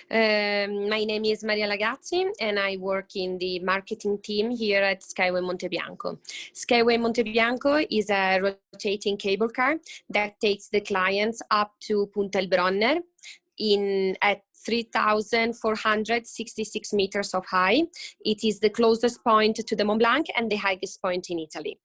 My name is Maria Lagazzi, and I work in the marketing team here at SkyWay Monte Bianco. SkyWay Monte Bianco is a rotating cable car that takes the clients up to Punta Bronner at 3,466 meters of high. It is the closest point to the Mont Blanc and the highest point in Italy.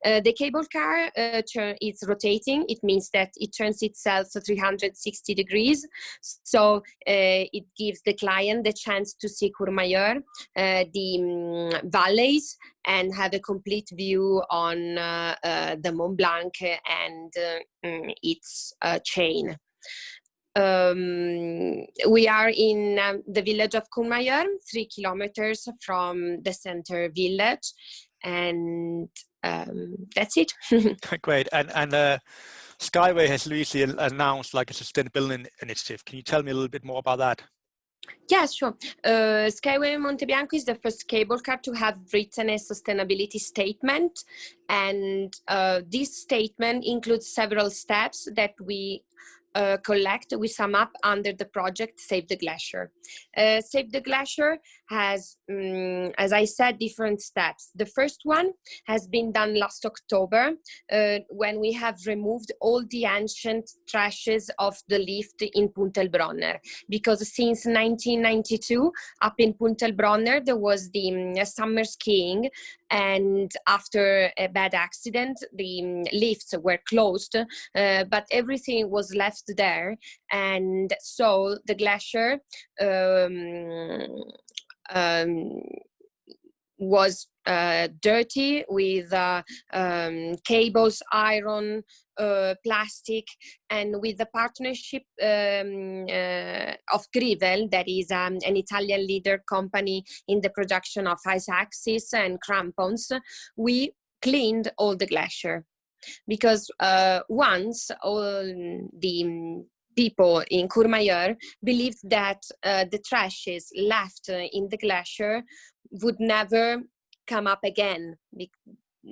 The cable car is rotating. It means that it turns itself 360 degrees. So it gives the client the chance to see Courmayeur, the valleys, and have a complete view on the Mont Blanc and its chain. We are in the village of Courmayeur, 3 kilometers from the center village, and that's it. Great. And SkyWay has recently announced like a sustainability initiative. Can you tell me a little bit more about that? Yes, sure. SkyWay Monte Bianco is the first cable car to have written a sustainability statement, and this statement includes several steps that we we sum up under the project Save the Glacier. Save the Glacier has, as I said, different steps. The first one has been done last October when we have removed all the ancient trashes of the lift in Punta Bronner, because since 1992 up in Punta Bronner there was the summer skiing, and after a bad accident the lifts were closed, but everything was left there, and so the glacier was dirty with cables, iron, plastic, and with the partnership of Grivel, that is an Italian leader company in the production of ice axes and crampons, we cleaned all the glacier. Because once all the people in Courmayeur believed that the trashes left in the glacier would never come up again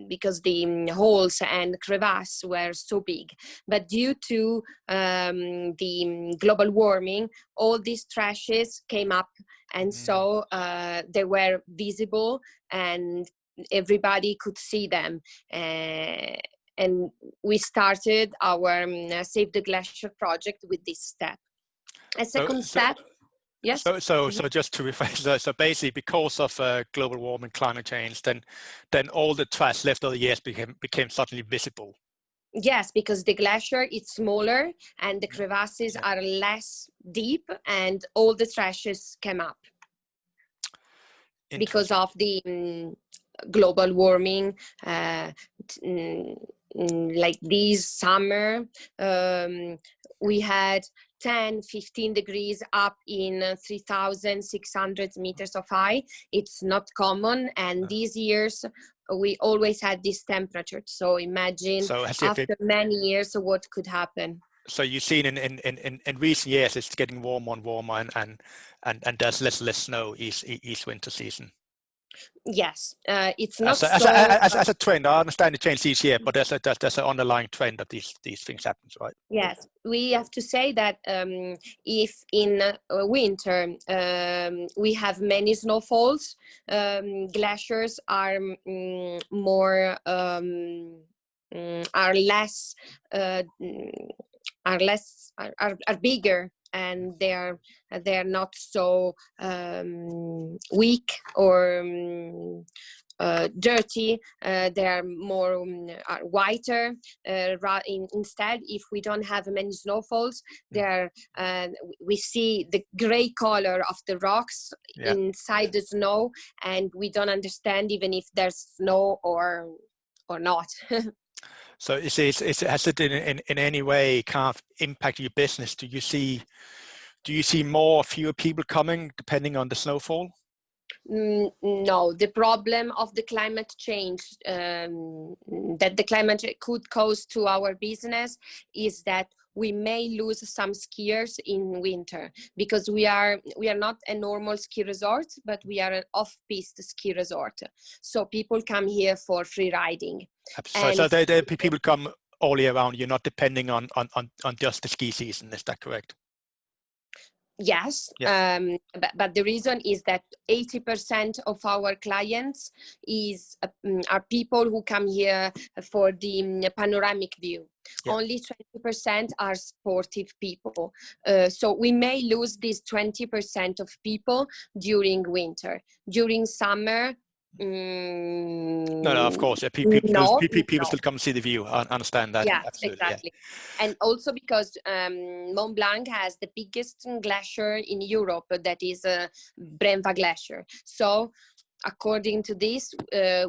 because the holes and crevasses were so big. But due to the global warming, all these trashes came up, and so they were visible and everybody could see them. And we started our Save the Glacier project with this step. A second step. Yes. So just to rephrase, so basically, because of global warming, climate change, then all the trash left over the years became suddenly visible. Yes, because the glacier is smaller and the crevasses are less deep, and all the trashes came up because of the global warming. Like this summer, we had 10-15 degrees up in 3,600 meters of high. It's not common, and these years we always had this temperature. So imagine after many years what could happen. So you've seen in recent years it's getting warmer and warmer, and there's less snow each winter season. Yes, it's not as a trend. I understand it changes each year, but there's an underlying trend of these things happens, right? Yes, we have to say that if in winter we have many snowfalls, glaciers are bigger, and they're not so weak or dirty. They're more whiter. Instead, if we don't have many snowfalls, we see the gray color of the rocks inside the snow, and we don't understand even if there's snow or not. So has it in any way kind of impact your business? Do you see fewer people coming depending on the snowfall? No, the problem of the climate change that the climate could cause to our business is that we may lose some skiers in winter, because we are not a normal ski resort, but we are an off-piste ski resort. So people come here for free riding. So people come all year round. You're not depending on just the ski season. Is that correct? Yes, Yes. but the reason is that 80% of our clients are people who come here for the panoramic view. Yeah. Only 20% are sportive people. So we may lose these 20% of people during winter. During summer, No, no, of course. Yeah, no, people no. still come see the view. I understand that. Yes, Absolutely. Yeah. exactly. And also because Mont Blanc has the biggest glacier in Europe, that is Brenva Glacier. So according to this,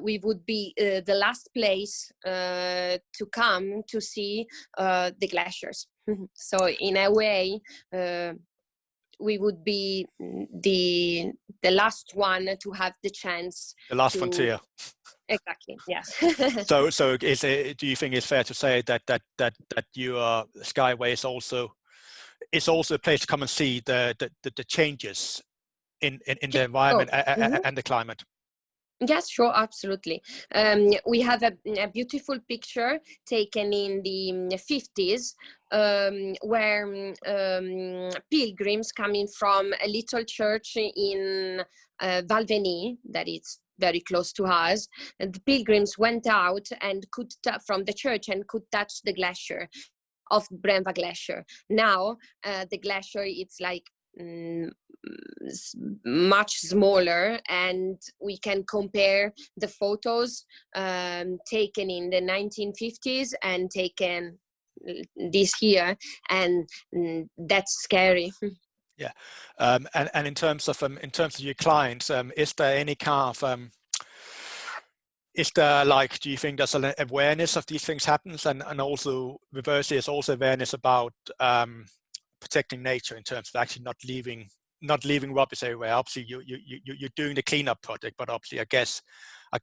we would be the last place to come to see the glaciers. So in a way, we would be the last one to have the chance The last to. frontier. Exactly. Yes. So do you think it's fair to say that your Skyway is also a place to come and see the changes in the Oh, environment mhm. and the climate? Yes, sure, absolutely. We have a beautiful picture taken in the 50s, where pilgrims coming from a little church in Valveny, that is very close to us, and the pilgrims went out and could from the church and could touch the glacier of Brenva Glacier. Now the glacier, it's like much smaller, and we can compare the photos taken in the 1950s and taken this year, and that's scary. Yeah, and in terms of your clients, is there any kind of is there, like, do you think there's an awareness of these things happens, and also reversely, there's also awareness about protecting nature in terms of actually not leaving rubbish everywhere? Obviously, you're doing the cleanup project, but obviously, I guess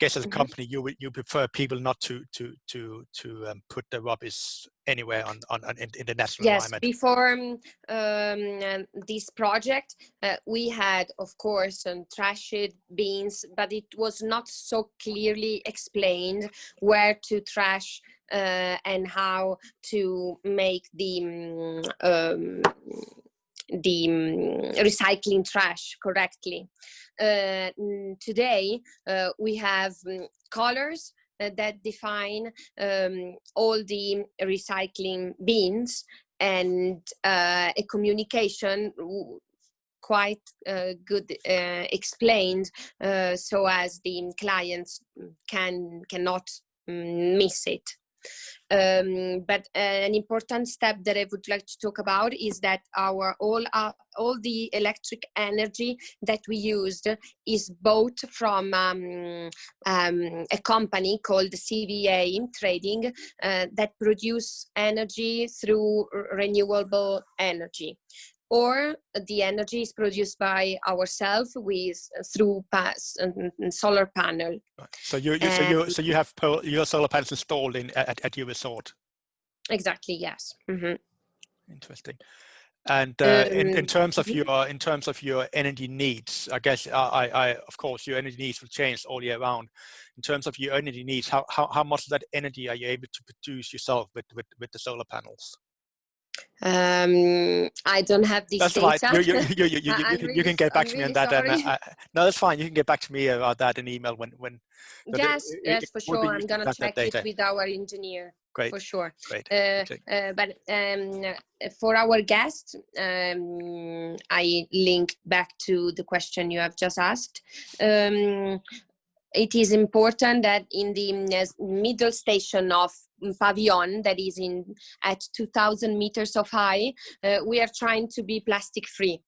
as a company, you prefer people not to put the rubbish anywhere in the natural Yes, environment. before this project, we had, of course, trashed bins, but it was not so clearly explained where to trash and how to make the recycling trash correctly. Today, we have colors that define all the recycling bins, and a communication quite good explained, so as the clients cannot miss it. But an important step that I would like to talk about is that all the electric energy that we used is bought from a company called CVA Trading that produce energy through renewable energy, or the energy is produced by ourselves through solar panel. So you have your solar panels installed at your resort. Exactly. Yes. Mm-hmm. Interesting. And in terms of your energy needs, I guess I of course your energy needs will change all year round. In terms of your energy needs, how much of that energy are you able to produce yourself with the solar panels? I don't have this That's data. fine. You can get back I'm to me on really that. And sorry. no, that's fine. You can get back to me about that in email when. Yes, for It would be sure. I'm useful gonna to have that check it data. with our engineer. Great. For sure. Great. But for our guest, I link back to the question you have just asked. It is important that in the middle station of Pavillon, that is at 2,000 meters of high, we are trying to be plastic free.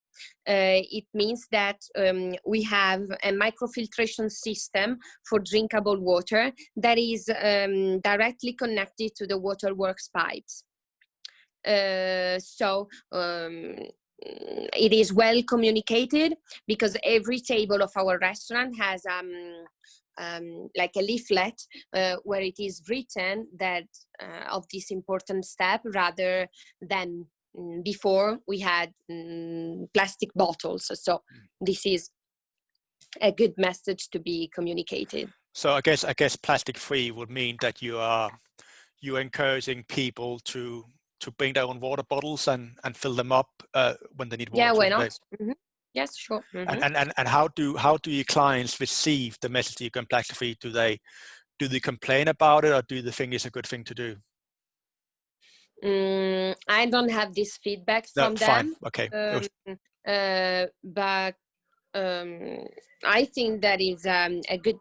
It means that we have a microfiltration system for drinkable water that is directly connected to the waterworks pipes. So it is well communicated, because every table of our restaurant has like a leaflet where it is written that of this important step, rather than before we had plastic bottles. So this is a good message to be communicated. So I guess plastic free would mean that you're encouraging people to to bring their own water bottles and fill them up when they need water? Yeah, why during the not? day? Yes, sure. And how do your clients receive the message that you're going plastic free? Do they complain about it, or do they think it's a good thing to do? I don't have this feedback No, from fine. them. Okay. But I think that is a good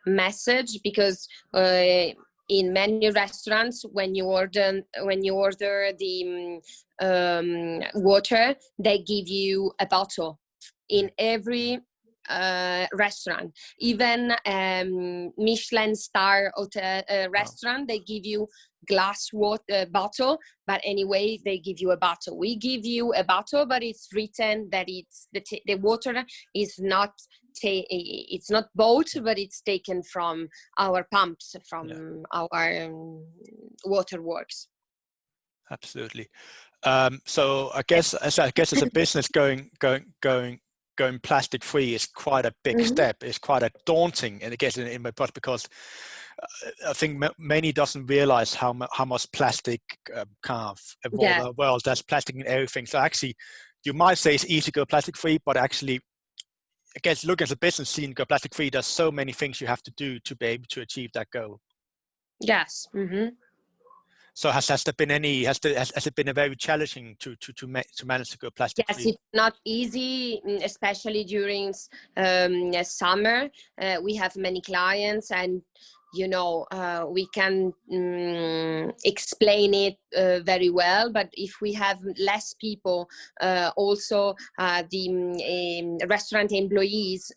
message, because in many restaurants, when you order the water, they give you a bottle in every restaurant. Even Michelin star hotel restaurant, they give you glass water bottle, but anyway they give you a bottle. We give you a bottle, but it's written that it's the water is not it's not bought, but it's taken from our pumps, from our waterworks. Absolutely. So I guess as a business going plastic free is quite a big step. It's quite a daunting, and I guess in my part, because I think many doesn't realize how much plastic kind of evolved in the world. There's plastic in everything. So actually, you might say it's easy to go plastic free, but actually, I guess looking at the business scene, go plastic free, there's so many things you have to do to be able to achieve that goal. Yes. So has there been has it been a very challenging to manage to go plastic free? Yes, it's not easy, especially during summer. We have many clients, and we can explain it very well, but if we have less people, also the restaurant employees,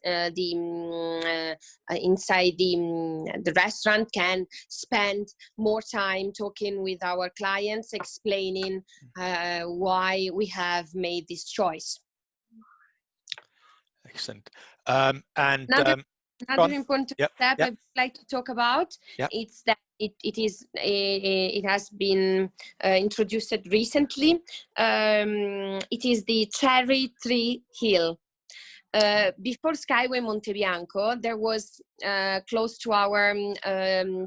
inside the restaurant can spend more time talking with our clients, explaining why we have made this choice. Excellent. Another important step I'd like to talk about, it's that it has been introduced recently. It is the cherry tree hill. Before SkyWay Monte Bianco, there was close to our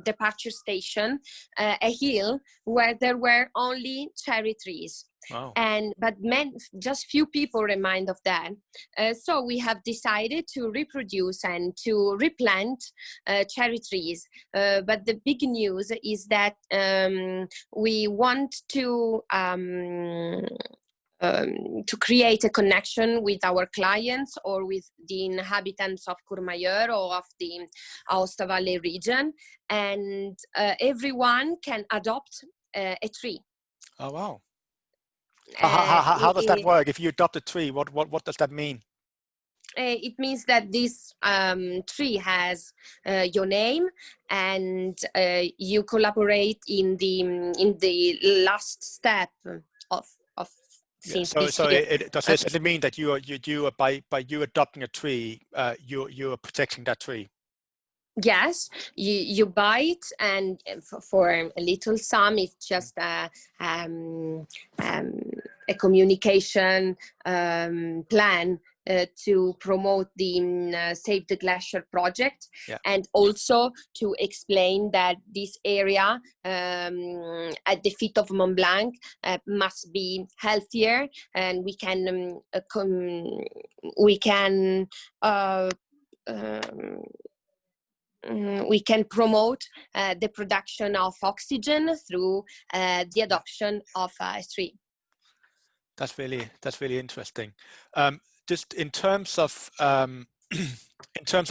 departure station a hill where there were only cherry trees. Wow. But just few people remind of that. So we have decided to reproduce and to replant cherry trees. But the big news is that we want to create a connection with our clients or with the inhabitants of Courmayeur or of the Aosta Valley region, and everyone can adopt a tree. Oh wow! How does that work? If you adopt a tree, what does that mean? It means that this tree has your name, and you collaborate in the last step of. So does it mean that you by you adopting a tree, you are protecting that tree? Yes, you buy it, and for a little sum, it's just a communication plan to promote the Save the Glacier project, and also to explain that this area at the feet of Mont Blanc must be healthier, and we can promote the production of oxygen through the adoption of a tree. That's really interesting. Just in terms of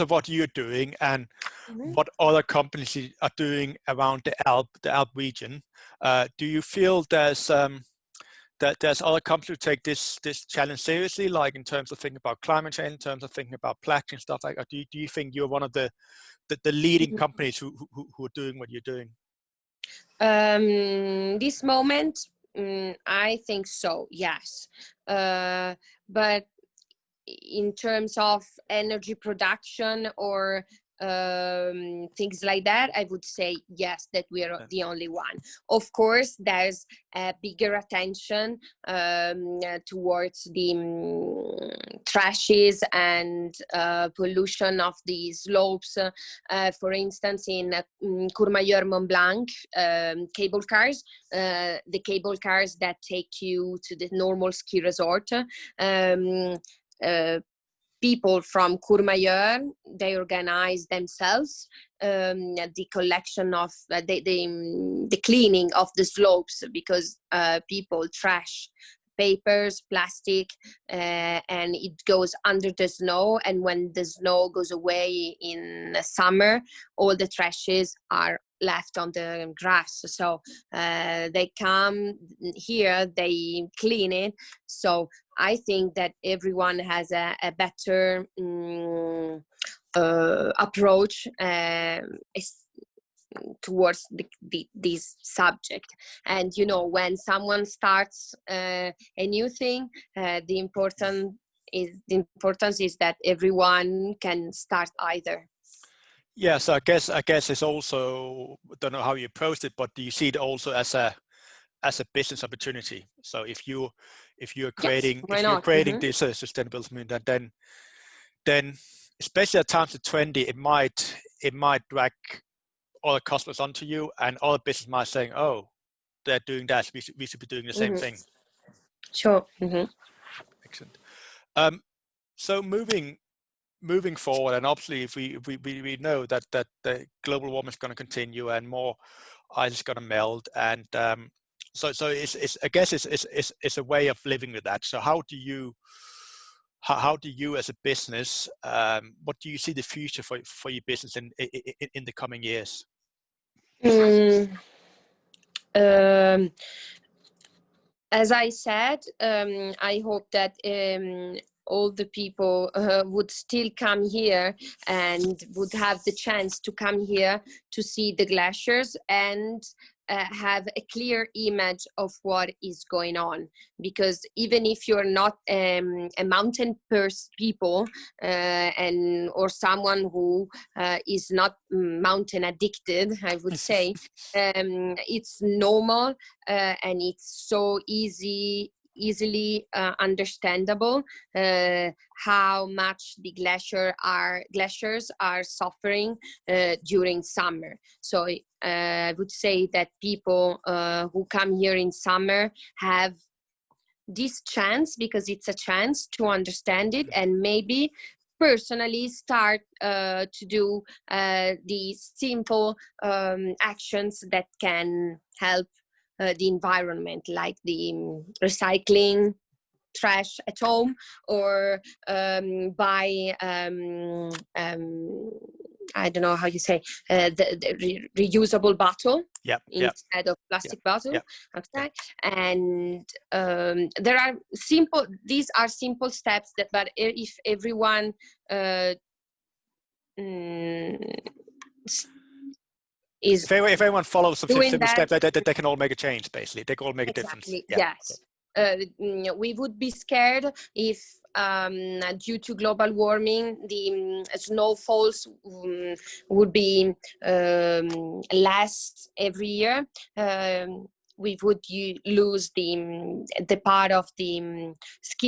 what you're doing and what other companies are doing around the Alp region, do you feel there's other companies who take this challenge seriously, like in terms of thinking about climate change, in terms of thinking about plastic and stuff like that? Do you think you're one of the leading companies who are doing what you're doing? This moment, I think so, yes. But in terms of energy production or things like that, I would say yes, that we are the only one. Of course, there's a bigger attention towards trashes and pollution of the slopes. For instance, in Courmayeur Mont Blanc, cable cars, the cable cars that take you to the normal ski resort. People from Courmayeur, they organize themselves the collection of the cleaning of the slopes, because people trash papers, plastic, and it goes under the snow. And when the snow goes away in the summer, all the trashes are left on the grass. So they come here, they clean it. So I think that everyone has a better approach towards this subject. And you know, when someone starts a new thing, the importance is that everyone can start either. Yeah, so I guess it's also, don't know how you approach it, but do you see it also as a business opportunity? So if you're creating this sustainability movement, then especially at times of 20, it might drag other customers onto you, and other business might saying, oh, they're doing that, we should be doing the same thing. Sure. Excellent. So moving forward, and obviously if we know that the global warming is going to continue and more ice is going to melt, and so it's I guess it's a way of living with that. So how do you as a business, what do you see the future for your business in the coming years? As I said, I hope that all the people would still come here and would have the chance to come here to see the glaciers and have a clear image of what is going on. Because even if you're not a mountain people and or someone who is not mountain addicted, I would say, it's normal and it's so easily understandable how much the glaciers are suffering during summer. So I would say that people who come here in summer have this chance, because it's a chance to understand it, and maybe personally start to do these simple actions that can help the environment, like the recycling trash at home, or buy I don't know how you say, the reusable bottle instead of plastic bottle. Okay. And these are simple steps but if everyone if everyone follows some simple steps, they can all make a change, basically. They can all make a difference. Yes. We would be scared if due to global warming the snowfalls would be less every year. We would lose the part of the ski